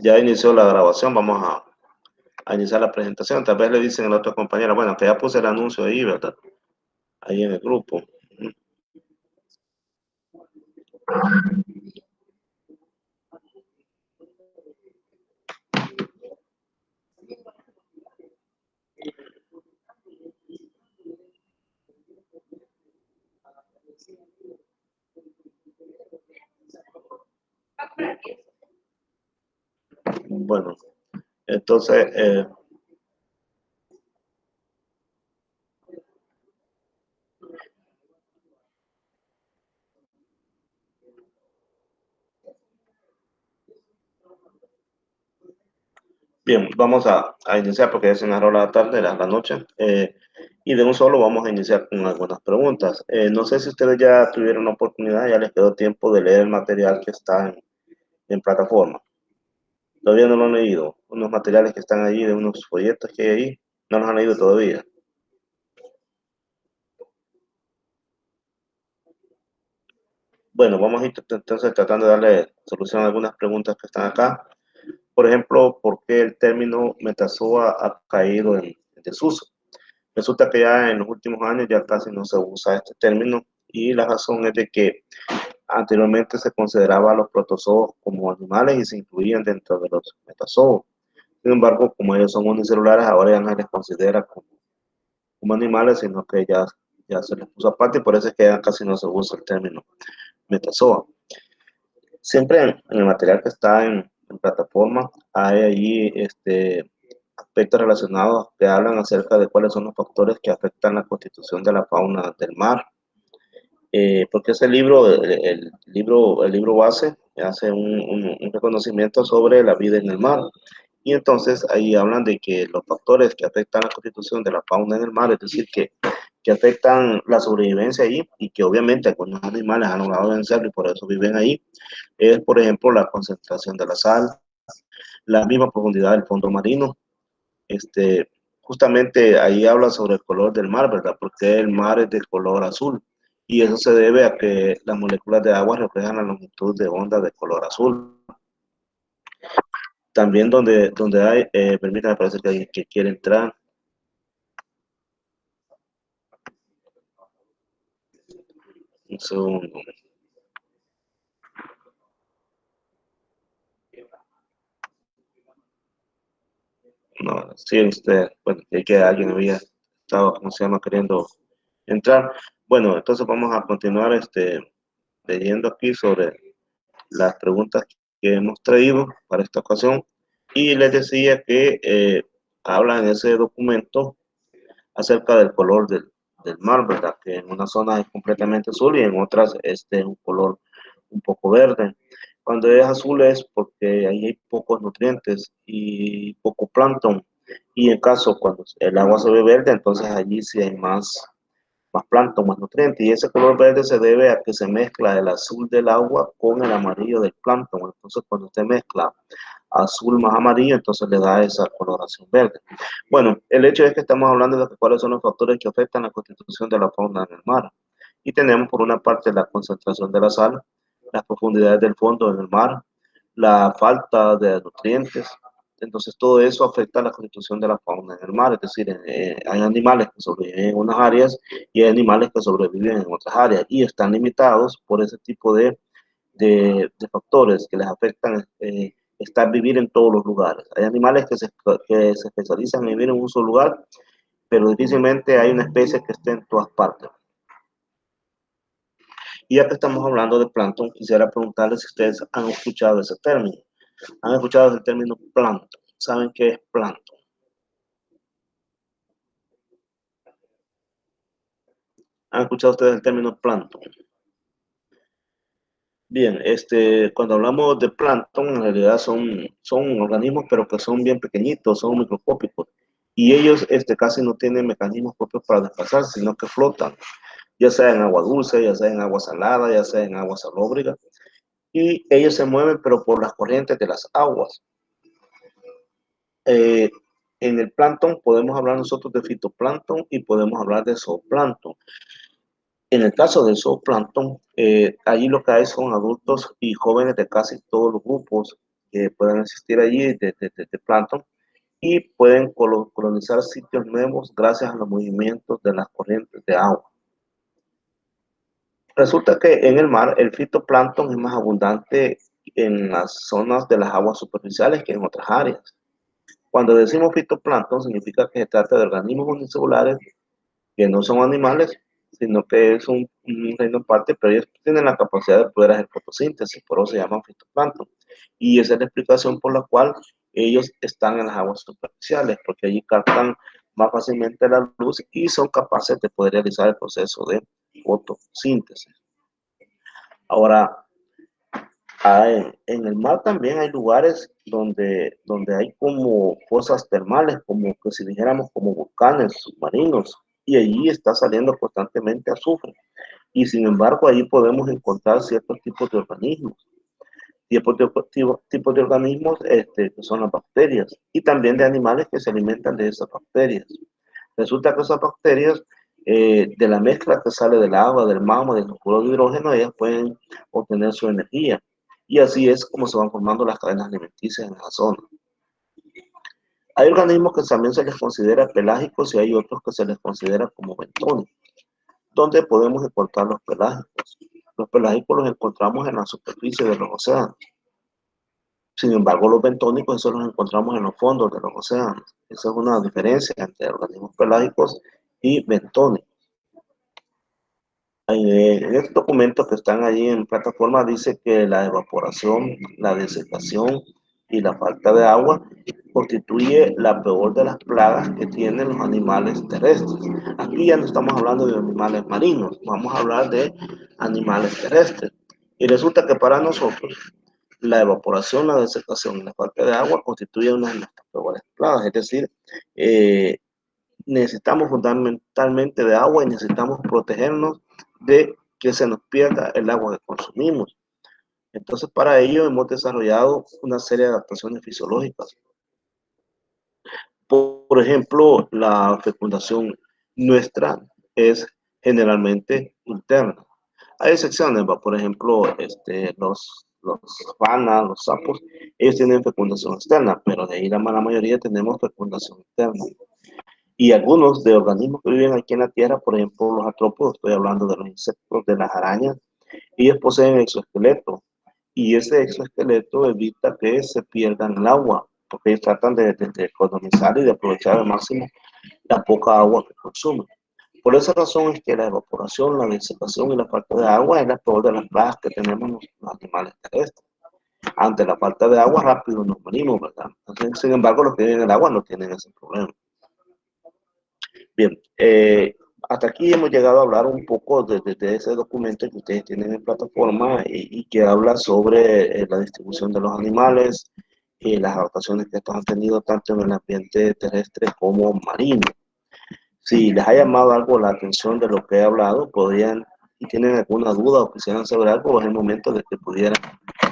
ya inició la grabación, vamos a iniciar la presentación. Tal vez le dicen a la otra compañera, bueno, que ya puse el anuncio ahí, ¿verdad? Ahí en el grupo. Bueno, entonces, bien, vamos a iniciar porque ya se narró la tarde, la noche, y de un solo vamos a iniciar con algunas preguntas. No sé si ustedes ya tuvieron la oportunidad, ya les quedó tiempo de leer el material que está en plataforma. Todavía no lo han leído. Unos materiales que están allí, de unos folletos que hay ahí, no los han leído todavía. Bueno, vamos a ir entonces tratando de darle solución a algunas preguntas que están acá. Por ejemplo, ¿por qué el término metazoa ha caído en desuso? Resulta que ya en los últimos años ya casi no se usa este término y la razón es de que anteriormente se consideraba a los protozoos como animales y se incluían dentro de los metazoos. Sin embargo, como ellos son unicelulares, ahora ya no se les considera como animales, sino que ya se les puso aparte y por eso es que ya casi no se usa el término metazoa. Siempre en el material que está en plataforma hay ahí aspectos relacionados que hablan acerca de cuáles son los factores que afectan la constitución de la fauna del mar. Porque ese libro, el libro base, hace un reconocimiento sobre la vida en el mar. Y entonces ahí hablan de que los factores que afectan la constitución de la fauna en el mar, es decir, que afectan la sobrevivencia ahí y que obviamente algunos animales han logrado vencerlo y por eso viven ahí, es por ejemplo la concentración de la sal, la misma profundidad del fondo marino. Justamente ahí habla sobre el color del mar, ¿verdad? Porque el mar es de color azul y eso se debe a que las moléculas de agua reflejan la longitud de onda de color azul. También donde hay, permítame, parece que alguien que quiere entrar. Un segundo. No, sí, usted, bueno, que alguien había estado, ¿cómo se llama?, queriendo entrar. Bueno, entonces vamos a continuar leyendo aquí sobre las preguntas que hemos traído para esta ocasión. Y les decía que habla en ese documento acerca del color del mar, ¿verdad? Que en una zona es completamente azul y en otras es de un color un poco verde. Cuando es azul es porque ahí hay pocos nutrientes y poco plancton. Y en caso cuando el agua se ve verde, entonces allí sí hay más plancton, más nutrientes. Y ese color verde se debe a que se mezcla el azul del agua con el amarillo del plancton. Entonces cuando usted mezcla azul más amarillo, entonces le da esa coloración verde. Bueno, el hecho es que estamos hablando de cuáles son los factores que afectan la constitución de la fauna en el mar. Y tenemos por una parte la concentración de la sal, las profundidades del fondo en el mar, la falta de nutrientes. Entonces todo eso afecta a la constitución de la fauna en el mar, es decir, hay animales que sobreviven en unas áreas y hay animales que sobreviven en otras áreas y están limitados por ese tipo de factores que les afectan estar vivir en todos los lugares. Hay animales que se especializan en vivir en un solo lugar, pero difícilmente hay una especie que esté en todas partes. Y ya que estamos hablando de plancton, quisiera preguntarles si ustedes han escuchado ese término. ¿Han escuchado ese término plancton? ¿Saben qué es plancton? ¿Han escuchado ustedes el término plancton? Bien, cuando hablamos de plancton, en realidad son organismos, pero que son bien pequeñitos, son microscópicos. Y ellos casi no tienen mecanismos propios para desplazarse, sino que flotan, ya sea en agua dulce, ya sea en agua salada, ya sea en agua salóbrica. Y ellos se mueven, pero por las corrientes de las aguas. Eh, en el plancton podemos hablar nosotros de fitoplancton y podemos hablar de zooplancton. En el caso del zooplancton, allí lo que hay son adultos y jóvenes de casi todos los grupos que puedan existir allí de plancton y pueden colonizar sitios nuevos gracias a los movimientos de las corrientes de agua. Resulta que en el mar el fitoplancton es más abundante en las zonas de las aguas superficiales que en otras áreas. Cuando decimos fitoplancton significa que se trata de organismos unicelulares que no son animales, sino que es un reino aparte, pero ellos tienen la capacidad de poder hacer fotosíntesis, por eso se llaman fitoplancton. Y esa es la explicación por la cual ellos están en las aguas superficiales, porque allí captan más fácilmente la luz y son capaces de poder realizar el proceso de fotosíntesis. Ahora, en el mar también hay lugares donde hay como fosas termales, como que si dijéramos como volcanes submarinos, y allí está saliendo constantemente azufre. Y sin embargo, allí podemos encontrar ciertos tipos de organismos, tipos de organismos que son las bacterias, y también de animales que se alimentan de esas bacterias. Resulta que esas bacterias, de la mezcla que sale del agua, del magma, del sulfuro de hidrógeno, ellas pueden obtener su energía. Y así es como se van formando las cadenas alimenticias en esa zona. Hay organismos que también se les considera pelágicos y hay otros que se les considera como bentónicos. ¿Dónde podemos encontrar los pelágicos? Los pelágicos los encontramos en la superficie de los océanos. Sin embargo, los bentónicos, esos los encontramos en los fondos de los océanos. Esa es una diferencia entre organismos pelágicos y bentónicos. En estos documentos que están allí en plataforma dice que la evaporación, la desecación y la falta de agua constituye la peor de las plagas que tienen los animales terrestres. Aquí ya no estamos hablando de animales marinos, vamos a hablar de animales terrestres. Y resulta que para nosotros la evaporación, la desecación y la falta de agua constituye una de nuestras peores plagas. Es decir, necesitamos fundamentalmente de agua y necesitamos protegernos de que se nos pierda el agua que consumimos. Entonces, para ello hemos desarrollado una serie de adaptaciones fisiológicas. Por ejemplo, la fecundación nuestra es generalmente interna. Hay excepciones, por ejemplo, los ranas, los sapos, ellos tienen fecundación externa, pero de ahí la mayoría tenemos fecundación interna. Y algunos de organismos que viven aquí en la Tierra, por ejemplo, los artrópodos, estoy hablando de los insectos, de las arañas, ellos poseen exoesqueleto. Y ese exoesqueleto evita que se pierdan el agua, porque ellos tratan de economizar y de aprovechar al máximo la poca agua que consumen. Por esa razón es que la evaporación, la desecación y la falta de agua es la peor de las plagas que tenemos los animales terrestres. Ante la falta de agua, rápido nos morimos, ¿verdad? Entonces, sin embargo, los que viven en el agua no tienen ese problema. Bien, hasta aquí hemos llegado a hablar un poco de ese documento que ustedes tienen en plataforma y que habla sobre la distribución de los animales y las adaptaciones que estos han tenido tanto en el ambiente terrestre como marino. Si les ha llamado algo la atención de lo que he hablado, podrían, y tienen alguna duda o quisieran saber algo, es el momento de que pudieran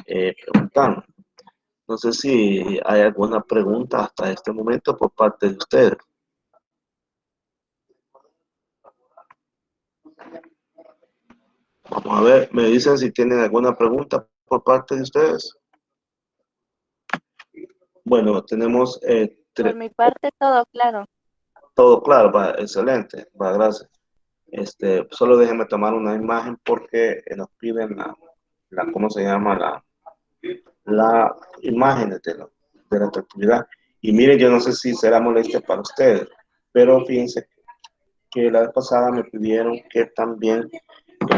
preguntar. No sé si hay alguna pregunta hasta este momento por parte de ustedes. Vamos a ver, me dicen si tienen alguna pregunta por parte de ustedes. Bueno, tenemos Por mi parte, todo claro. todo claro, va, excelente, va, gracias. Solo déjenme tomar una imagen porque nos piden ¿cómo se llama? La imagen de la actividad. Y miren, yo no sé si será molestia para ustedes, pero fíjense que la vez pasada me pidieron que también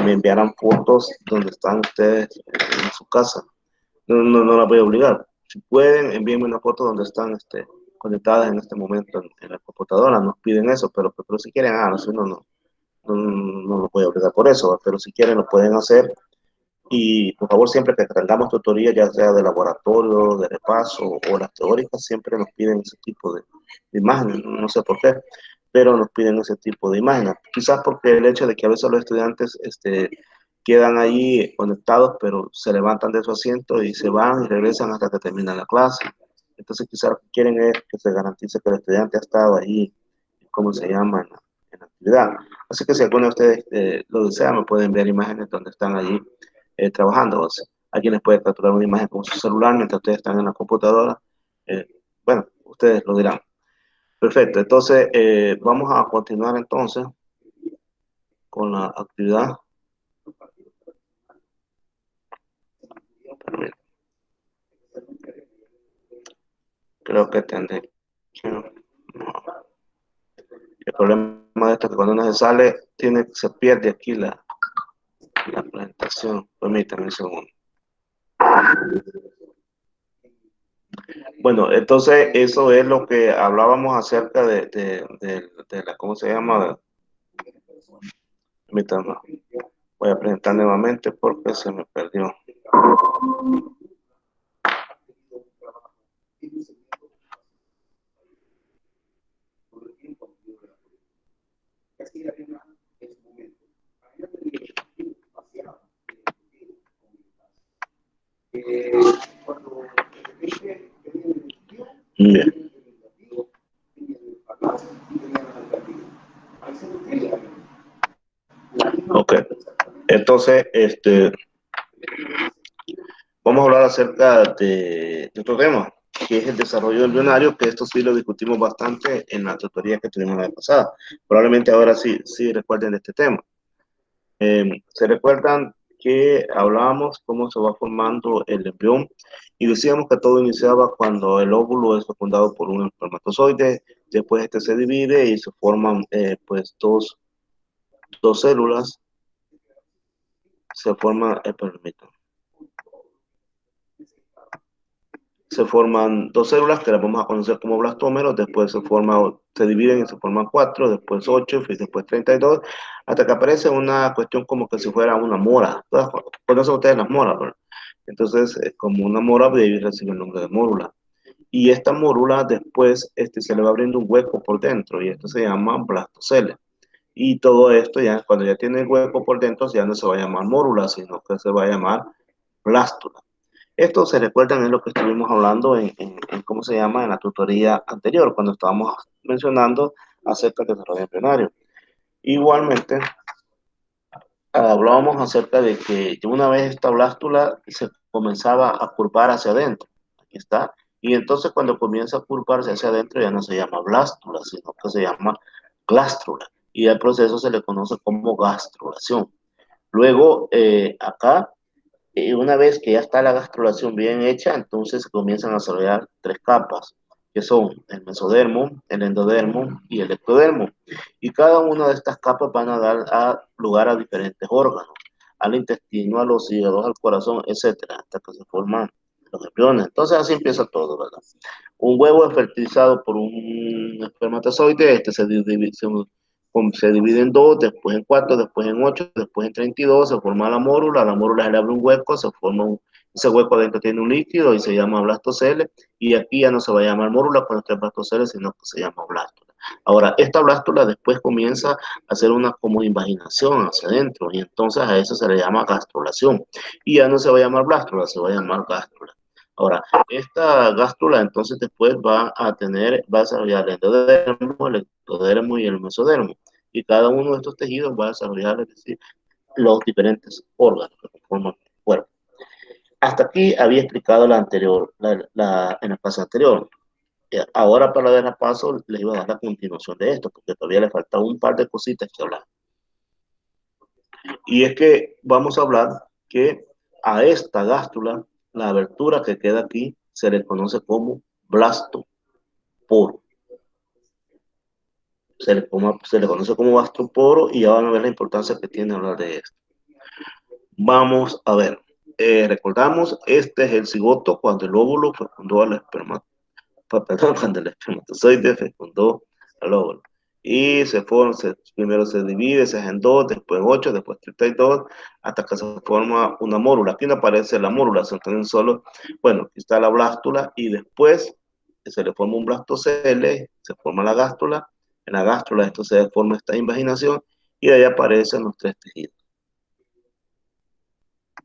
me enviaran fotos donde están ustedes en su casa. No la voy a obligar. Si pueden, envíenme una foto donde están conectadas en este momento en la computadora. Nos piden eso, pero si quieren, si no lo voy a obligar por eso, pero si quieren lo pueden hacer. Y por favor, siempre que tengamos tutoría, ya sea de laboratorio, de repaso o las teóricas, siempre nos piden ese tipo de imágenes. No sé por qué, pero nos piden ese tipo de imágenes. Quizás porque el hecho de que a veces los estudiantes quedan ahí conectados, pero se levantan de su asiento y se van y regresan hasta que termina la clase. Entonces quizás lo que quieren es que se garantice que el estudiante ha estado ahí, ¿cómo se llama? En la actividad. Así que si alguno de ustedes lo desea, me pueden enviar imágenes donde están allí trabajando. Hay quienes pueden capturar una imagen con su celular mientras ustedes están en la computadora. Bueno, ustedes lo dirán. Perfecto, entonces vamos a continuar entonces con la actividad. Creo que tendré. No. El problema de esto es que cuando uno se sale, se pierde aquí la presentación. Permítanme un segundo. Bueno, entonces eso es lo que hablábamos acerca de la, ¿cómo se llama? Permítanme. Voy a presentar nuevamente porque se me perdió. Bien. Ok. Entonces, vamos a hablar acerca de otro tema, que es el desarrollo embrionario, que esto sí lo discutimos bastante en la tutoría que tuvimos la vez pasada. Probablemente ahora sí recuerden de este tema. ¿Se recuerdan que hablábamos cómo se va formando el embrión? Y decíamos que todo iniciaba cuando el óvulo es fecundado por un espermatozoide, después este se divide y se forman pues dos células, se forman, permítanme. Se forman dos células que las vamos a conocer como blastómeros, después se dividen y se forman 4, después 8, y después 32, hasta que aparece una cuestión como que si fuera una mora. Conocen ustedes las moras, ¿verdad? Entonces, como una mora, de ahí recibe el nombre de mórula. Y esta mórula después se le va abriendo un hueco por dentro, y esto se llama blastocele. Y todo esto ya, cuando ya tiene el hueco por dentro, ya no se va a llamar mórula, sino que se va a llamar blástula. Esto se recuerdan en lo que estuvimos hablando en cómo se llama en la tutoría anterior, cuando estábamos mencionando acerca del desarrollo embrionario. Igualmente, hablábamos acerca de que una vez esta blástula se comenzaba a curvar hacia adentro. Aquí está. Y entonces cuando comienza a curvarse hacia adentro ya no se llama blástula, sino que se llama glástrula. Y al proceso se le conoce como gastrulación. Luego, acá y una vez que ya está la gastrulación bien hecha, entonces se comienzan a desarrollar tres capas, que son el mesodermo, el endodermo y el ectodermo. Y cada una de estas capas van a dar lugar a diferentes órganos, al intestino, a los hígados, al corazón, etcétera, hasta que se forman los embriones. Entonces así empieza todo, ¿verdad? Un huevo es fertilizado por un espermatozoide, se divide en dos, después en cuatro, después en ocho, después en 32, se forma la mórula se le abre un hueco, ese hueco adentro tiene un líquido y se llama blastocele, y aquí ya no se va a llamar mórula cuando esté blastocele, sino que se llama blástula. Ahora, esta blástula después comienza a hacer una como invaginación hacia adentro, y entonces a eso se le llama gastrulación, y ya no se va a llamar blástula, se va a llamar gástrula. Ahora, esta gástrula entonces después va a desarrollar el endodermo, el ectodermo y el mesodermo. Y cada uno de estos tejidos va a desarrollar, es decir, los diferentes órganos que forman el cuerpo. Hasta aquí había explicado en el paso anterior. Ahora para dar paso les iba a dar la continuación de esto, porque todavía le falta un par de cositas que hablar. Y es que vamos a hablar que a esta gástrula, la abertura que queda aquí, se le conoce como blastoporo. Se le conoce como blastoporo y ya van a ver la importancia que tiene hablar de esto. Vamos a ver. Recordamos, este es el cigoto cuando el óvulo fecundó al cuando el espermatozoide fecundó al óvulo. Y primero se divide, se hace en dos, después 8, después 32, hasta que se forma una mórula. Aquí no aparece la mórula, se tienen solo, bueno, aquí está la blástula y después se le forma un blastocele, se forma la gástrula. En la gástrula esto se forma esta invaginación y de ahí aparecen los tres tejidos.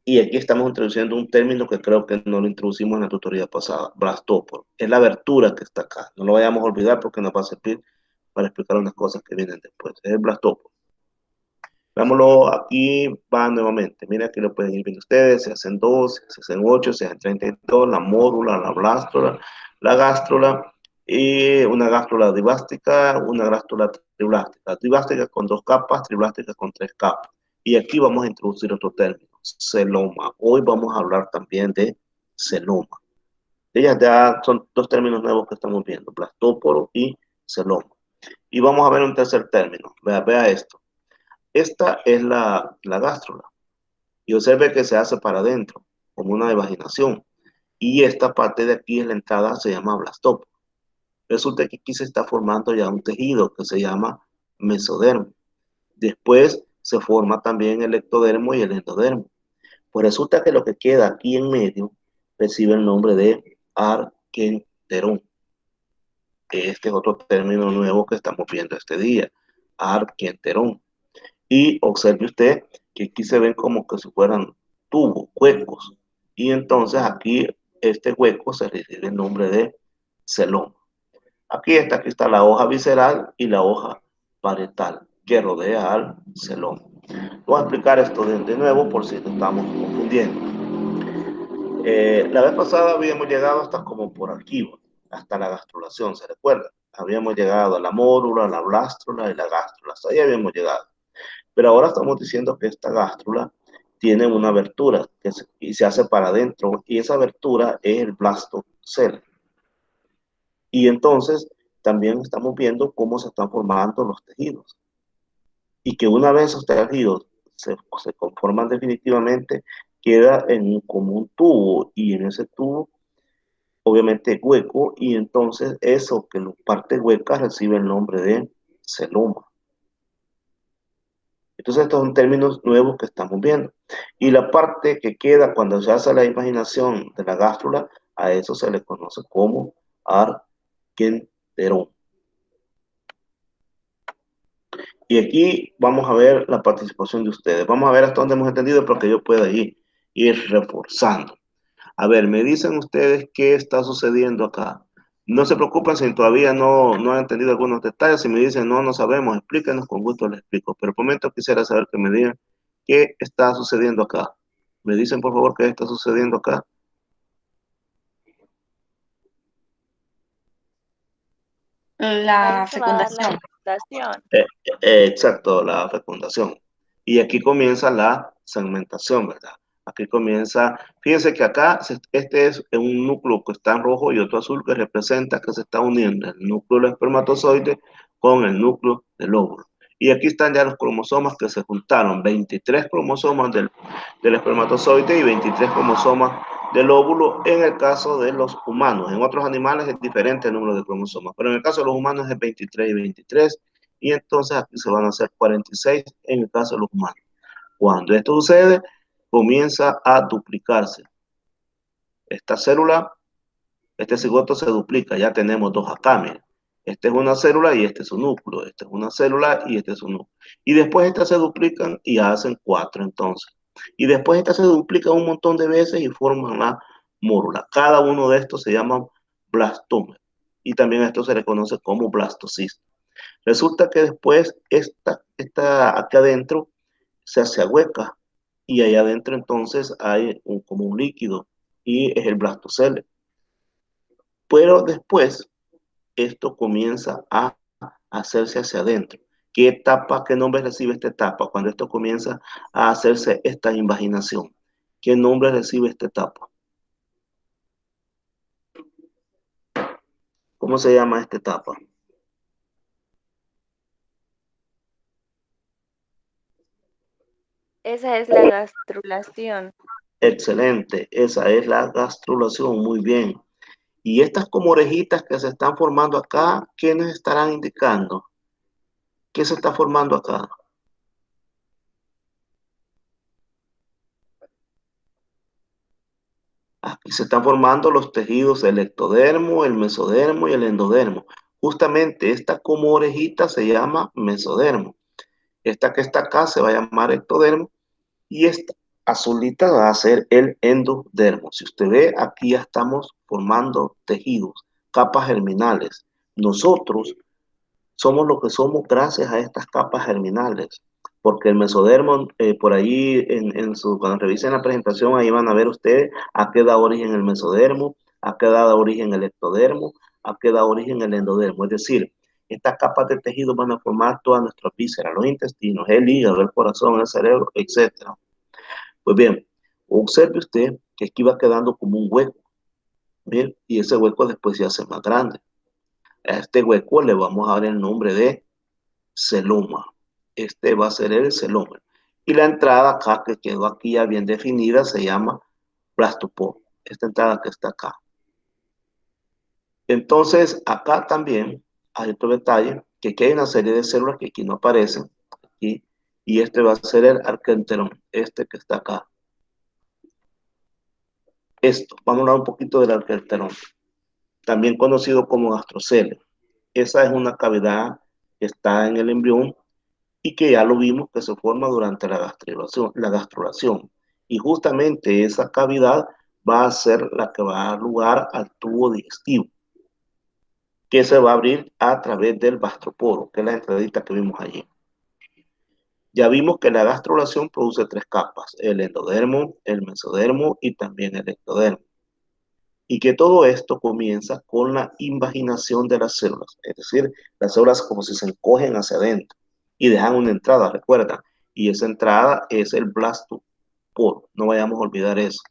Y aquí estamos introduciendo un término que creo que no lo introducimos en la tutoría pasada, blastóporo. Es la abertura que está acá. No lo vayamos a olvidar porque nos va a servir para explicar unas cosas que vienen después. Es el blastóporo. Veámoslo, aquí va nuevamente. Mira, aquí lo pueden ir viendo ustedes. Se hacen 2, se hacen 8, se hacen 32, la mórula, la blástula, la gástrula y una gástrula dibástica, una gástrula triblástica. Dibástica con 2 capas, triblástica con 3 capas. Y aquí vamos a introducir otro término, celoma. Hoy vamos a hablar también de celoma. Ellas ya son 2 términos nuevos que estamos viendo, blastóporo y celoma. Y vamos a ver un tercer término. Vea esto. Esta es la gástrula. Y observe que se hace para adentro, como una evaginación. Y esta parte de aquí es la entrada, se llama blastóporo. Resulta que aquí se está formando ya un tejido que se llama mesodermo. Después se forma también el ectodermo y el endodermo. Pues resulta que lo que queda aquí en medio recibe el nombre de arquenterón. Este es otro término nuevo que estamos viendo este día, arquenterón. Y observe usted que aquí se ven como que si fueran tubos, huecos. Y entonces aquí este hueco se recibe el nombre de celoma. Aquí está la hoja visceral y la hoja parietal que rodea al celoma. Voy a explicar esto de nuevo por si nos estamos confundiendo. La vez pasada habíamos llegado hasta como por aquí, hasta la gastrulación, ¿se recuerda? Habíamos llegado a la mórula, la blástula y la gástrula. Hasta ahí habíamos llegado. Pero ahora estamos diciendo que esta gástrula tiene una abertura y se hace para adentro, y esa abertura es el blastocele. Y entonces también estamos viendo cómo se están formando los tejidos. Y que una vez esos tejidos se conforman definitivamente, queda como un tubo, y en ese tubo obviamente hueco, y entonces eso que las partes huecas recibe el nombre de celoma. Entonces estos son términos nuevos que estamos viendo. Y la parte que queda cuando se hace la imaginación de la gástrula, a eso se le conoce como arquenterón. Y aquí vamos a ver la participación de ustedes. Vamos a ver hasta dónde hemos entendido para que yo pueda ir reforzando. A ver, me dicen ustedes qué está sucediendo acá. No se preocupen si todavía no han entendido algunos detalles. Si me dicen no sabemos, explíquenos, con gusto les explico. Pero por el momento quisiera saber que me digan qué está sucediendo acá. ¿Me dicen por favor qué está sucediendo acá? Ahí La se va a dar la fecundación. fecundación. Exacto, la fecundación. Y aquí comienza la segmentación, ¿verdad? Aquí comienza, fíjense que acá este es un núcleo que está en rojo y otro azul que representa que se está uniendo el núcleo del espermatozoide con el núcleo del óvulo. Y aquí están ya los cromosomas que se juntaron, 23 cromosomas del espermatozoide y 23 cromosomas del óvulo en el caso de los humanos. En otros animales es diferente el número de cromosomas, pero en el caso de los humanos es 23 y 23, y entonces aquí se van a hacer 46 en el caso de los humanos. Cuando esto sucede, comienza a duplicarse. Esta célula, este cigoto se duplica, ya tenemos dos acá, miren. Esta es una célula y este es su núcleo. Esta es una célula y este es su núcleo. Y después estas se duplican y hacen 4 entonces. Y después estas se duplican un montón de veces y forman la mórula. Cada uno de estos se llama blastoma. Y también esto se le conoce como blastocisto. Resulta que después esta acá adentro se hace hueca, y ahí adentro entonces hay como un líquido, y es el blastocele. Pero después esto comienza a hacerse hacia adentro. ¿Qué etapa, qué nombre recibe esta etapa? Cuando esto comienza a hacerse esta invaginación, ¿qué nombre recibe esta etapa? ¿Cómo se llama esta etapa? Esa es la gastrulación. Excelente, esa es la gastrulación, muy bien. Y estas como orejitas que se están formando acá, ¿qué nos estarán indicando? ¿Qué se está formando acá? Aquí se están formando los tejidos, el ectodermo, el mesodermo y el endodermo. Justamente esta como orejita se llama mesodermo. Esta que está acá se va a llamar ectodermo, y esta azulita va a ser el endodermo. Si usted ve, aquí ya estamos formando tejidos, capas germinales. Nosotros somos lo que somos gracias a estas capas germinales. porque el mesodermo, por ahí, cuando revisen la presentación, ahí van a ver ustedes a qué da origen el mesodermo, a qué da origen el ectodermo, a qué da origen el endodermo. Es decir, estas capas de tejido van a formar todas nuestras vísceras, los intestinos, el hígado, el corazón, el cerebro, etcétera. Pues bien, observe usted que aquí va quedando como un hueco, ¿bien? Y ese hueco después se hace más grande. A este hueco le vamos a dar el nombre de celoma. Este va a ser el celoma. Y la entrada acá, que quedó aquí ya bien definida, se llama blastoporo. Esta entrada que está acá. Entonces, acá también hay otro detalle, que aquí hay una serie de células que aquí no aparecen. Aquí, y este va a ser el arquenterón, este que está acá. Esto, vamos a hablar un poquito del arquenterón, también conocido como gastrocele. Esa es una cavidad que está en el embrión y que ya lo vimos que se forma durante la gastrulación. Y justamente esa cavidad va a ser la que va a dar lugar al tubo digestivo, que se va a abrir a través del gastroporo, que es la entradita que vimos allí. Ya vimos que la gastrulación produce tres capas, el endodermo, el mesodermo y también el ectodermo. Y que todo esto comienza con la invaginación de las células, es decir, las células como si se encogen hacia adentro y dejan una entrada, recuerda, y esa entrada es el blastoporo, no vayamos a olvidar eso.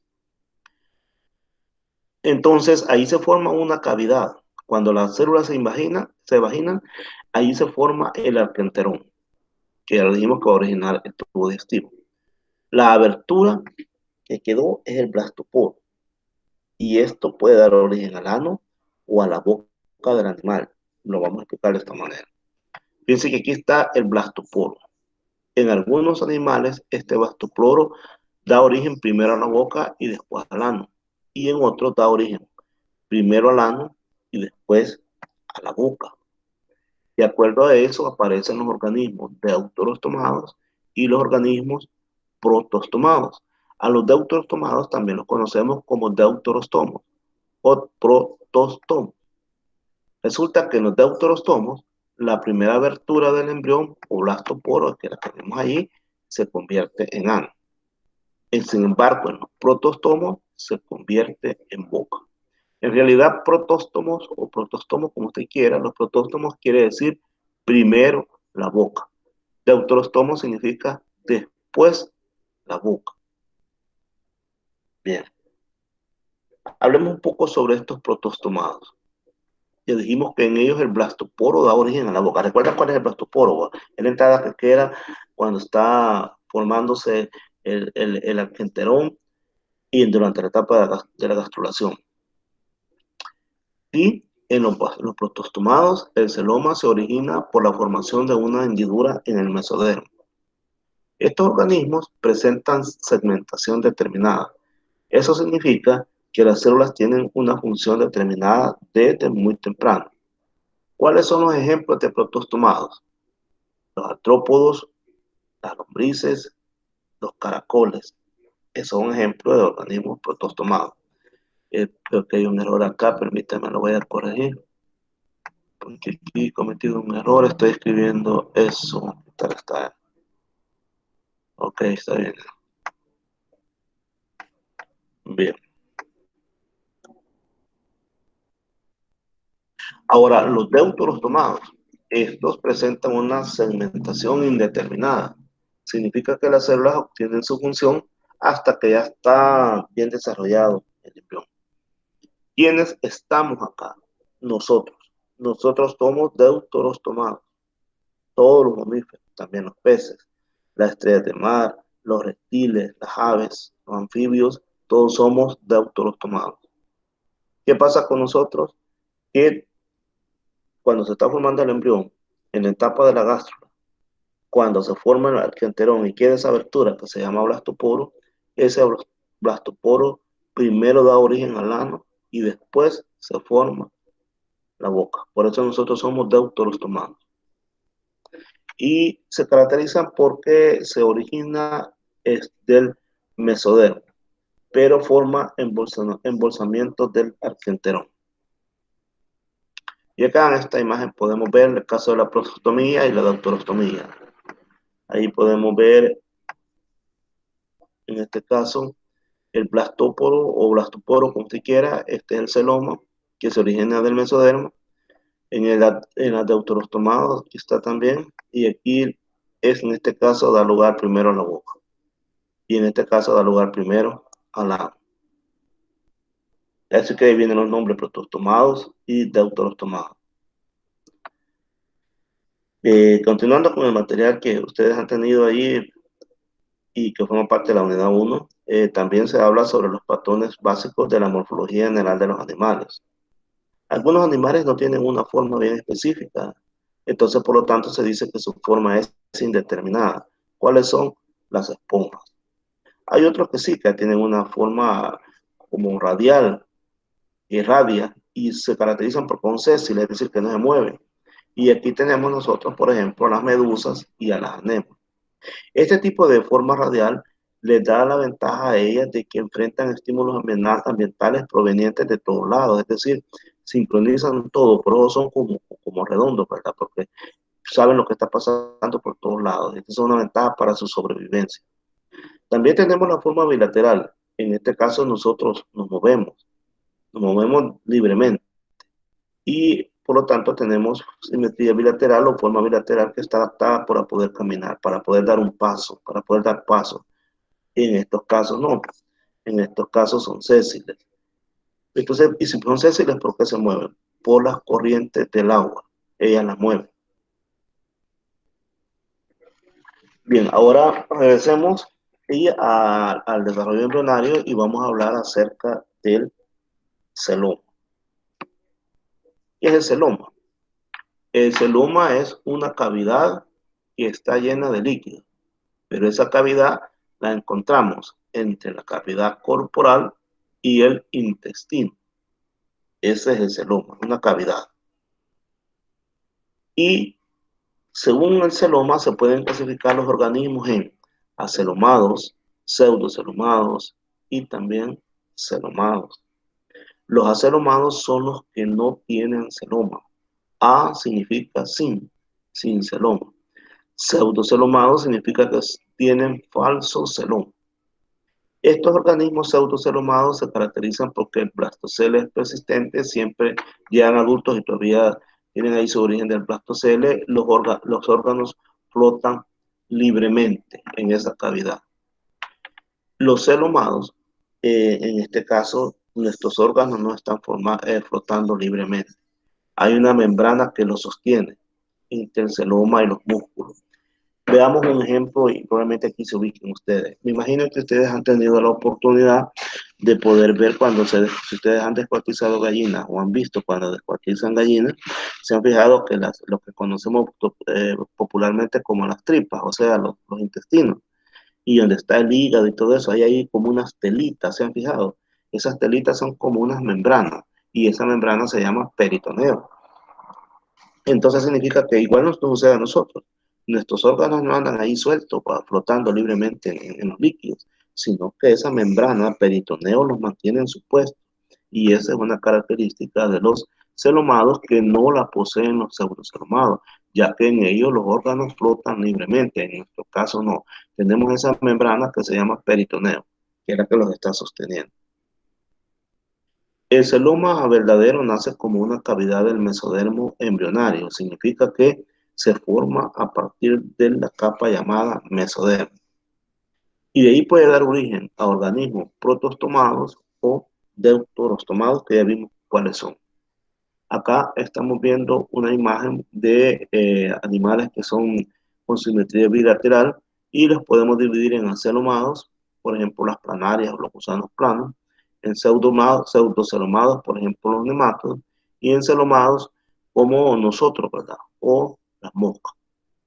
Entonces ahí se forma una cavidad. Cuando las células se vaginan, ahí se forma el arquenterón, que ya lo dijimos que va a originar el tubo digestivo. La abertura que quedó es el blastoporo, y esto puede dar origen al ano o a la boca del animal. Lo vamos a explicar de esta manera. Fíjense que aquí está el blastoporo. En algunos animales, este blastoporo da origen primero a la boca y después al ano. Y en otros da origen primero al ano y después a la boca. De acuerdo a eso, aparecen los organismos deuterostomados y los organismos protostomados. A los deuterostomados también los conocemos como deuterostomos o protostomos. Resulta que en los deuterostomos, la primera abertura del embrión o blastoporo, que la tenemos allí, se convierte en ano. Sin embargo, en los protostomos se convierte en boca. En realidad, protóstomos o protostomos, como usted quiera, los protóstomos quiere decir primero la boca. Deuterostomo significa después la boca. Bien. Hablemos un poco sobre estos protostomados. Ya dijimos que en ellos el blastoporo da origen a la boca. ¿Recuerdan cuál es el blastoporo? Es la entrada que queda cuando está formándose el arquenterón y durante la etapa de la gastrulación. Y en los protostomados, el celoma se origina por la formación de una hendidura en el mesodermo. Estos organismos presentan segmentación determinada. Eso significa que las células tienen una función determinada desde muy temprano. ¿Cuáles son los ejemplos de protostomados? Los artrópodos, las lombrices, los caracoles. Esos son ejemplos de organismos protostomados. Creo que hay un error acá, permítame, lo voy a corregir. Porque aquí he cometido un error, estoy escribiendo eso. ¿Qué tal está? Ok, está bien. Bien. Ahora, los deuterostomados, estos presentan una segmentación indeterminada. Significa que las células obtienen su función hasta que ya está bien desarrollado el embrión. ¿Quiénes estamos acá? Nosotros. Nosotros somos deuterostomados. Todos los mamíferos, también los peces, las estrellas de mar, los reptiles, las aves, los anfibios, todos somos deuterostomados. ¿Qué pasa con nosotros? Que cuando se está formando el embrión, en la etapa de la gástrula, cuando se forma el arquenterón y queda esa abertura que se llama blastoporo, ese blastoporo primero da origen al ano y después se forma la boca. Por eso nosotros somos deuterostomados. Y se caracterizan porque se origina del mesodermo, pero forma embolsamiento del arquenterón. Y acá en esta imagen podemos ver el caso de la prostomía y la deuterostomía. Ahí podemos ver, en este caso, el blastóporo o blastoporo, como usted quiera. Este es el celoma que se origina del mesodermo. En el deuterostomado aquí está también. Y aquí es, en este caso, da lugar primero a la boca. Y en este caso da lugar primero a la... Así que ahí vienen los nombres protostomados y deuterostomados. Continuando con el material que ustedes han tenido ahí y que forma parte de la unidad 1, también se habla sobre los patrones básicos de la morfología general de los animales. Algunos animales no tienen una forma bien específica, entonces por lo tanto se dice que su forma es indeterminada. ¿Cuáles son? Las esponjas. Hay otros que sí, que tienen una forma como radial, irradia, y se caracterizan por con sésile, es decir, que no se mueven. Y aquí tenemos nosotros, por ejemplo, a las medusas y a las anémonas. Este tipo de forma radial les da la ventaja a ellas de que enfrentan estímulos ambientales provenientes de todos lados, es decir, sincronizan todo, por eso son como redondos, ¿verdad? Porque saben lo que está pasando por todos lados. Esta es una ventaja para su sobrevivencia. También tenemos la forma bilateral. En este caso nosotros nos movemos libremente y por lo tanto tenemos simetría bilateral o forma bilateral que está adaptada para poder caminar, para poder dar un paso, para poder dar paso. En estos casos no, en estos casos son sésiles. Entonces, y si son sésiles, ¿por qué se mueven? Por las corrientes del agua, ellas las mueven. Bien, ahora regresemos al desarrollo embrionario y vamos a hablar acerca del celoma. ¿Qué es el celoma? El celoma es una cavidad que está llena de líquido, pero esa cavidad la encontramos entre la cavidad corporal y el intestino. Ese es el celoma, una cavidad. Y según el celoma se pueden clasificar los organismos en acelomados, pseudocelomados y también celomados. Los acelomados son los que no tienen celoma. A significa sin celoma. Pseudocelomados significa que tienen falso celoma. Estos organismos pseudocelomados se caracterizan porque el blastocele es persistente, siempre llegan adultos y todavía tienen ahí su origen del blastocele, los órganos flotan libremente en esa cavidad. Los celomados, en este caso, nuestros órganos no están flotando libremente. Hay una membrana que los sostiene entre el celoma y los músculos. Veamos un ejemplo y probablemente aquí se ubiquen ustedes. Me imagino que ustedes han tenido la oportunidad de poder ver si ustedes han descuartizado gallinas o han visto cuando descuartizan gallinas, se han fijado que lo que conocemos popularmente como las tripas, o sea, los intestinos, y donde está el hígado y todo eso, hay ahí como unas telitas, ¿se han fijado? Esas telitas son como unas membranas y esa membrana se llama peritoneo. Entonces significa que igual nos sucede a nosotros. Nuestros órganos no andan ahí sueltos, flotando libremente en los líquidos, sino que esa membrana peritoneo los mantiene en su puesto. Y esa es una característica de los celomados que no la poseen los pseudocelomados, ya que en ellos los órganos flotan libremente. En nuestro caso no. Tenemos esa membrana que se llama peritoneo, que es la que los está sosteniendo. El celoma verdadero nace como una cavidad del mesodermo embrionario. Significa que se forma a partir de la capa llamada mesodermo. Y de ahí puede dar origen a organismos protostomados o deuterostomados, que ya vimos cuáles son. Acá estamos viendo una imagen de animales que son con simetría bilateral y los podemos dividir en acelomados, por ejemplo las planarias o los gusanos planos, en pseudocelomados, por ejemplo los nematodos, y en celomados como nosotros, ¿verdad? O las moscas.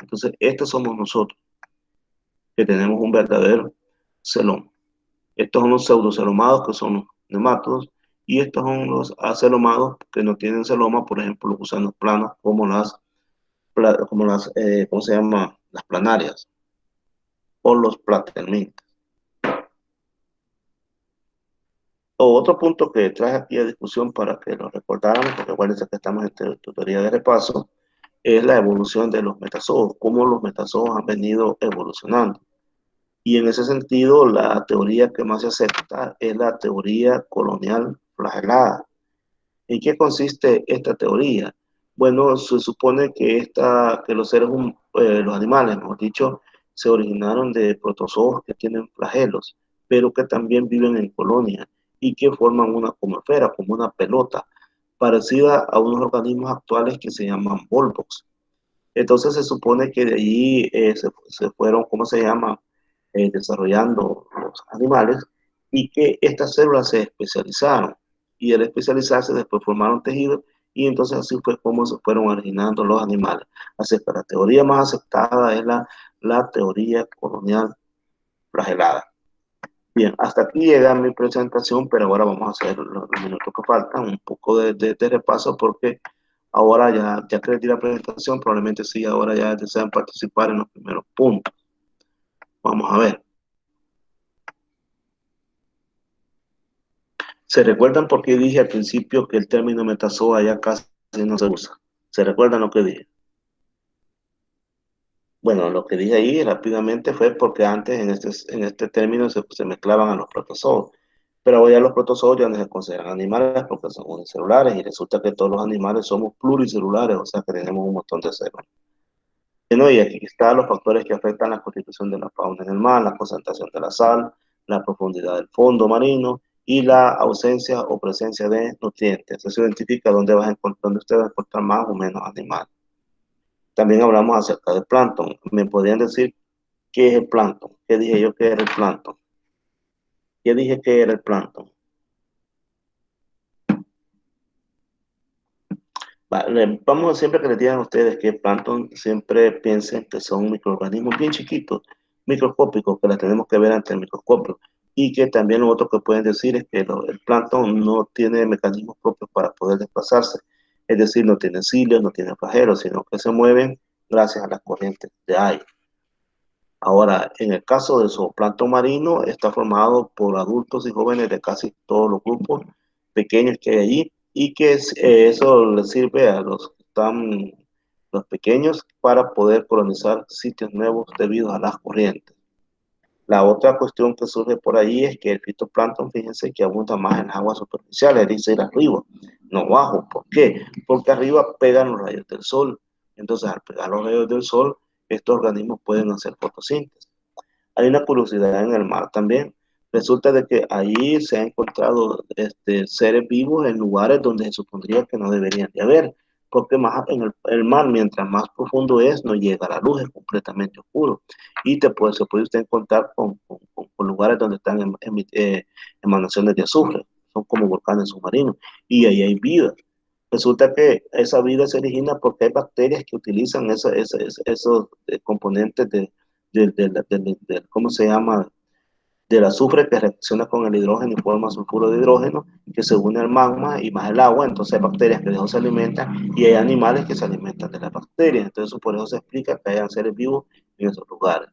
Entonces, estos somos nosotros, que tenemos un verdadero celoma. Estos son los pseudocelomados, que son los nematodos, y estos son los acelomados que no tienen celoma, por ejemplo, los gusanos planos, ¿cómo se llama? Las planarias, o los platelmintes. Otro punto que traje aquí a discusión para que lo recordáramos, porque acuérdense que estamos en teoría de repaso, es la evolución de los metazoos, cómo los metazoos han venido evolucionando. Y en ese sentido, la teoría que más se acepta es la teoría colonial flagelada. ¿En qué consiste esta teoría? Bueno, se supone que, que los los animales, mejor dicho, se originaron de protozoos que tienen flagelos, pero que también viven en colonias y que forman una como esfera, como una pelota, parecida a unos organismos actuales que se llaman volvox. Entonces se supone que de allí se fueron, ¿cómo se llama? Desarrollando los animales y que estas células se especializaron y al especializarse después formaron tejidos y entonces así fue como se fueron originando los animales. Así que la teoría más aceptada es la teoría colonial flagelada. Bien, hasta aquí llega mi presentación, pero ahora vamos a hacer los minutos que faltan, un poco de repaso porque ahora ya que les di la presentación, probablemente sí, ahora ya desean participar en los primeros puntos. Vamos a ver. ¿Se recuerdan por qué dije al principio que el término metazoa ya casi no se usa? ¿Se recuerdan lo que dije? Bueno, lo que dije ahí rápidamente fue porque antes en este término se mezclaban a los protozoos, pero hoy ya los protozoos ya no se consideran animales porque son unicelulares y resulta que todos los animales somos pluricelulares, o sea que tenemos un montón de células. Bueno, y aquí están los factores que afectan la constitución de la fauna en el mar, la concentración de la sal, la profundidad del fondo marino y la ausencia o presencia de nutrientes. Eso identifica dónde dónde usted va a encontrar más o menos animales. También hablamos acerca del plancton. ¿Me podrían decir qué es el plancton? ¿Qué dije yo que era el plancton? ¿Qué dije que era el plancton? Vale, vamos siempre que les digan a ustedes que el plancton, siempre piensen que son microorganismos bien chiquitos, microscópicos, que las tenemos que ver ante el microscopio. Y que también lo otro que pueden decir es que el plancton no tiene mecanismos propios para poder desplazarse. Es decir, no tiene cilios, no tiene flagelos, sino que se mueven gracias a las corrientes de aire. Ahora, en el caso del zooplancton marino, está formado por adultos y jóvenes de casi todos los grupos pequeños que hay allí y que eso les sirve a los pequeños para poder colonizar sitios nuevos debido a las corrientes. La otra cuestión que surge por ahí es que el fitoplancton, fíjense que abunda más en las aguas superficiales, dice ir arriba, no abajo. ¿Por qué? Porque arriba pegan los rayos del sol. Entonces, al pegar los rayos del sol, estos organismos pueden hacer fotosíntesis. Hay una curiosidad en el mar también. Resulta de que allí se han encontrado seres vivos en lugares donde se supondría que no deberían de haber, porque más en el mar, mientras más profundo es, no llega la luz, es completamente oscuro. Y se puede usted encontrar con lugares donde están emanaciones de azufre, son como volcanes submarinos, y ahí hay vida. Resulta que esa vida se origina porque hay bacterias que utilizan esos componentes ¿cómo se llama? Del azufre que reacciona con el hidrógeno y forma sulfuro de hidrógeno que se une al magma y más el agua, entonces hay bacterias que de eso se alimentan y hay animales que se alimentan de las bacterias, entonces por eso se explica que hayan seres vivos en esos lugares.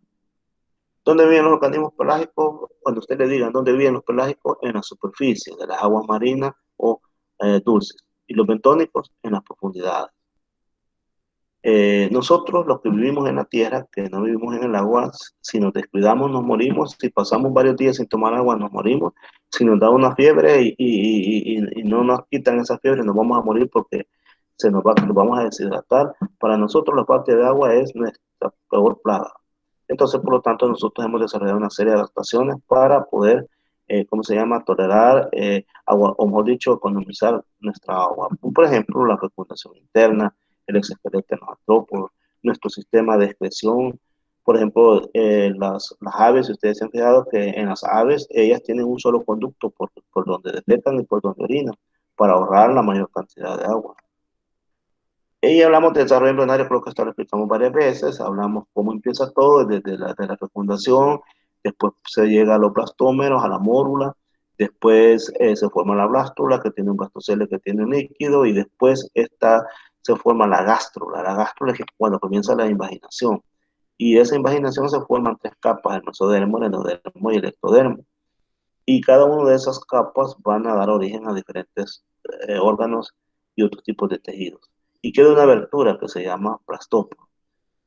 ¿Dónde viven los organismos pelágicos? Cuando usted le digan dónde viven los pelágicos, en la superficie de las aguas marinas o dulces, y los bentónicos en las profundidades. Nosotros, los que vivimos en la tierra, que no vivimos en el agua, si nos descuidamos nos morimos, si pasamos varios días sin tomar agua nos morimos, si nos da una fiebre y no nos quitan esa fiebre nos vamos a morir porque nos vamos a deshidratar. Para nosotros la falta de agua es nuestra peor plaga. Entonces, por lo tanto, nosotros hemos desarrollado una serie de adaptaciones para poder, ¿cómo se llama?, tolerar agua, o mejor dicho, economizar nuestra agua. Por ejemplo, la fecundación interna, el exoesqueleto en los artrópodos, nuestro sistema de excreción. Por ejemplo, las aves, ustedes se han fijado que en las aves ellas tienen un solo conducto por donde defecan y por donde orinan para ahorrar la mayor cantidad de agua. Y hablamos de desarrollo embrionario, creo que esto lo explicamos varias veces, hablamos cómo empieza todo desde de la fecundación, después se llega a los blastómeros, a la mórula, después se forma la blástula, que tiene un blastocele que tiene un líquido, y después se forma la gástrula es cuando comienza la invaginación, y esa invaginación se forman tres capas, el mesodermo, el endodermo y el ectodermo, y cada una de esas capas van a dar origen a diferentes órganos y otros tipos de tejidos. y queda una abertura que se llama plastópodo.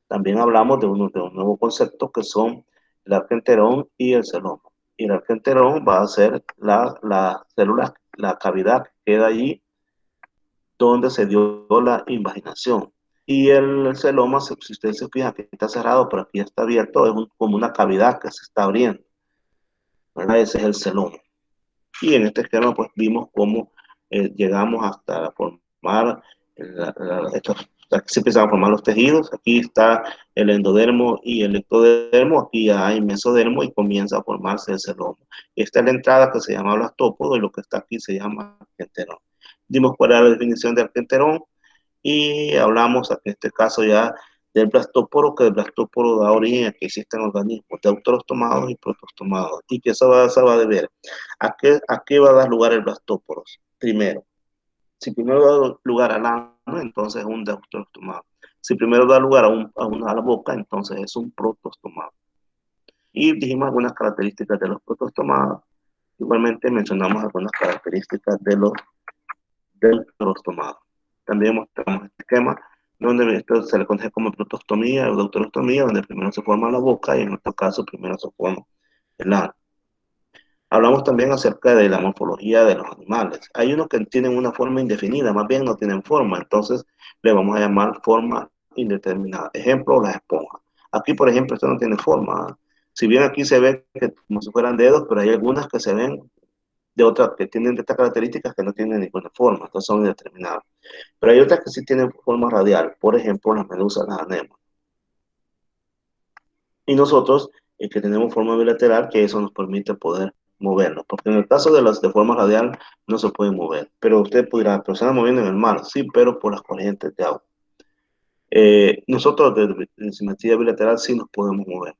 También hablamos de un nuevo concepto que son el arquenterón y el celoma. Y el arquenterón va a ser la célula, la cavidad que queda allí donde se dio la invaginación. Y el celoma, si ustedes se fijan, aquí está cerrado, pero aquí está abierto, es como una cavidad que se está abriendo, ¿verdad? Ese es el celoma. Y en este esquema, pues vimos cómo llegamos hasta formar, aquí se empiezan a formar los tejidos. Aquí está el endodermo y el ectodermo. Aquí ya hay mesodermo y comienza a formarse el celoma. Esta es la entrada que se llama blastópodo y lo que está aquí se llama arquenterón. Dimos cuál era la definición de arquenterón y hablamos en este caso ya del blastóporo, que el blastóporo da origen a que existen organismos deuterostomados y protostomados. ¿Y que se va a deber? ¿A qué va a dar lugar el blastóporo? Primero, si primero da lugar al ano, entonces es un deuterostomado. Si primero da lugar a la boca, entonces es un protostomado. Y dijimos algunas características de los protostomados. Igualmente mencionamos algunas características de los deuterostomados. También mostramos este esquema donde esto se le conoce como protostomía o deuterostomía, donde primero se forma la boca y en nuestro caso primero se forma el ano. Hablamos también acerca de la morfología de los animales. Hay unos que tienen una forma indefinida, más bien no tienen forma, entonces le vamos a llamar forma indeterminada. Ejemplo, las esponjas. Aquí, por ejemplo, esto no tiene forma. Si bien aquí se ve que como si fueran dedos, pero hay algunas que se ven de otras, que tienen de estas características que no tienen ninguna forma, entonces son indeterminadas. Pero hay otras que sí tienen forma radial, por ejemplo, las medusas, las anémonas. Y nosotros, que tenemos forma bilateral, que eso nos permite poder movernos, porque en el caso de las de forma radial no se puede mover, pero usted podrá, pero se van moviendo en el mar, sí, pero por las corrientes de agua. Nosotros de simetría bilateral sí nos podemos mover.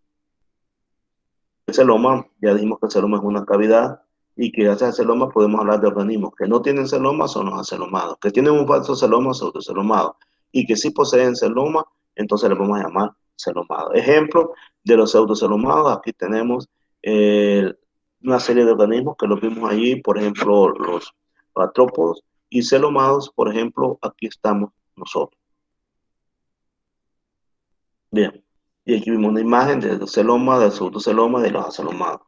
El celoma, ya dijimos que el celoma es una cavidad y que gracias al celoma podemos hablar de organismos que no tienen celoma, son los acelomados, que tienen un falso celoma, son los celomados, y que sí poseen celoma, entonces le vamos a llamar celomados. Ejemplo de los pseudocelomados, aquí tenemos una serie de organismos que los vimos allí, por ejemplo, los artrópodos, y celomados, por ejemplo, aquí estamos nosotros. Bien, y aquí vimos una imagen de los celomas, del pseudoceloma, de los acelomados.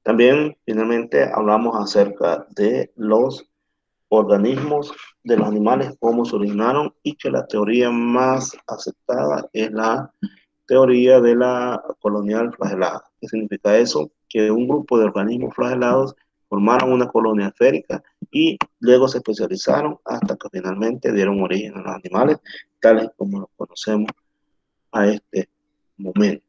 También, finalmente, hablamos acerca de los organismos de los animales, cómo se originaron y que la teoría más aceptada es la teoría de la colonial flagelada. ¿Qué significa eso? Que un grupo de organismos flagelados formaron una colonia esférica y luego se especializaron hasta que finalmente dieron origen a los animales, tales como los conocemos a este momento.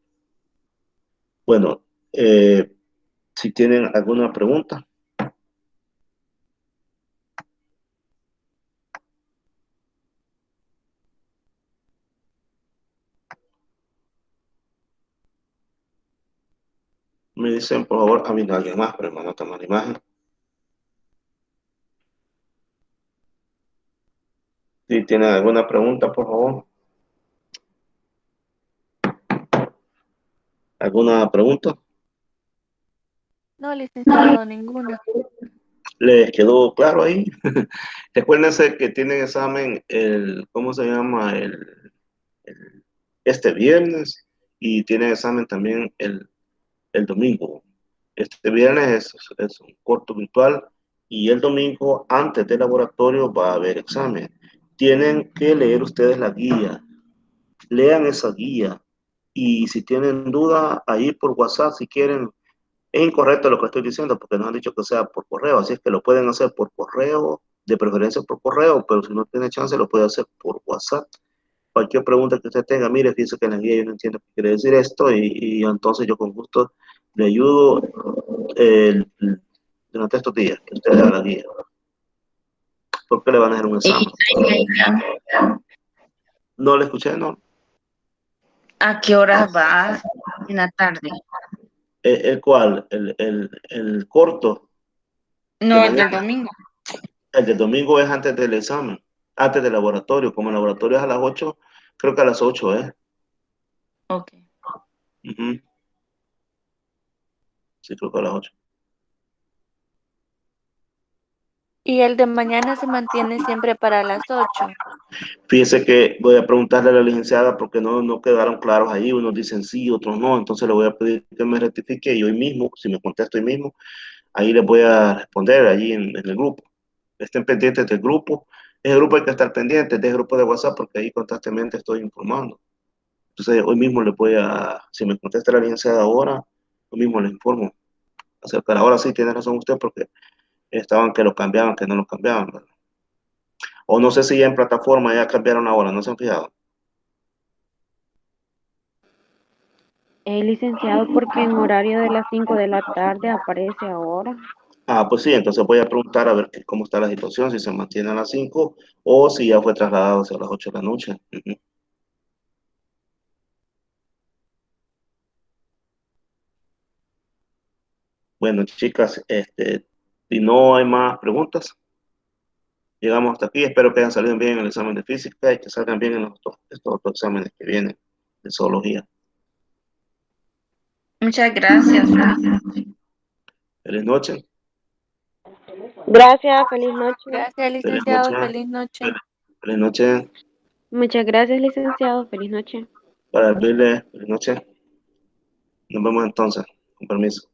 Bueno, si tienen alguna pregunta. Me dicen, por favor, habiendo alguien más, pero no tomar la imagen. Si tienen alguna pregunta, por favor. ¿Alguna pregunta? No, licenciado, ninguna. ¿Les quedó claro ahí? Recuérdense que tienen examen ¿cómo se llama? Este viernes y tienen examen también el domingo. Este viernes es un corto virtual y el domingo, antes del laboratorio, va a haber examen. Tienen que leer ustedes la guía. Lean esa guía y si tienen duda, ahí por WhatsApp, si quieren, es incorrecto lo que estoy diciendo porque nos han dicho que sea por correo, así es que lo pueden hacer por correo, de preferencia por correo, pero si no tiene chance lo puede hacer por WhatsApp. Cualquier pregunta que usted tenga, mire, fíjese que en la guía yo no entiendo qué quiere decir esto y entonces yo con gusto le ayudo durante estos días que usted lea la guía. ¿Por qué le van a hacer un examen? No le escuché, no. ¿A qué horas va en la tarde? ¿El cual? El corto de No, el del mañana. domingo. El de domingo es antes del examen, antes del laboratorio. Como el laboratorio es a las 8, creo que a las 8, ¿eh? Ok. Ujú. Sí, creo que a las 8. Y el de mañana se mantiene siempre para las 8. Fíjese que voy a preguntarle a la licenciada porque no quedaron claros ahí, unos dicen sí, otros no, entonces le voy a pedir que me rectifique y hoy mismo, si me contesta hoy mismo, ahí les voy a responder allí en el grupo. Estén pendientes del grupo. Ese grupo hay que estar pendientes del grupo de WhatsApp porque ahí constantemente estoy informando. Entonces hoy mismo les voy a, si me contesta la licenciada ahora, hoy mismo les informo acerca de ahora sí tiene razón usted porque estaban que lo cambiaban, que no lo cambiaban, ¿verdad? O no sé si ya en plataforma ya cambiaron ahora, ¿no se han fijado? Licenciado, porque en horario de las 5 de la tarde aparece ahora. Ah, pues sí, entonces voy a preguntar a ver cómo está la situación, si se mantiene a las 5 o si ya fue trasladado hacia las 8 de la noche. Ujú. Bueno, chicas, si no hay más preguntas, llegamos hasta aquí. Espero que hayan salido bien en el examen de física y que salgan bien en estos otros exámenes que vienen de zoología. Muchas gracias. Feliz noche. Gracias, feliz noche. Gracias, Feliz licenciado. noche. Feliz noche. Feliz noche. Muchas gracias, licenciado, feliz noche. Para servirle. Feliz noche. Nos vemos entonces. Con permiso.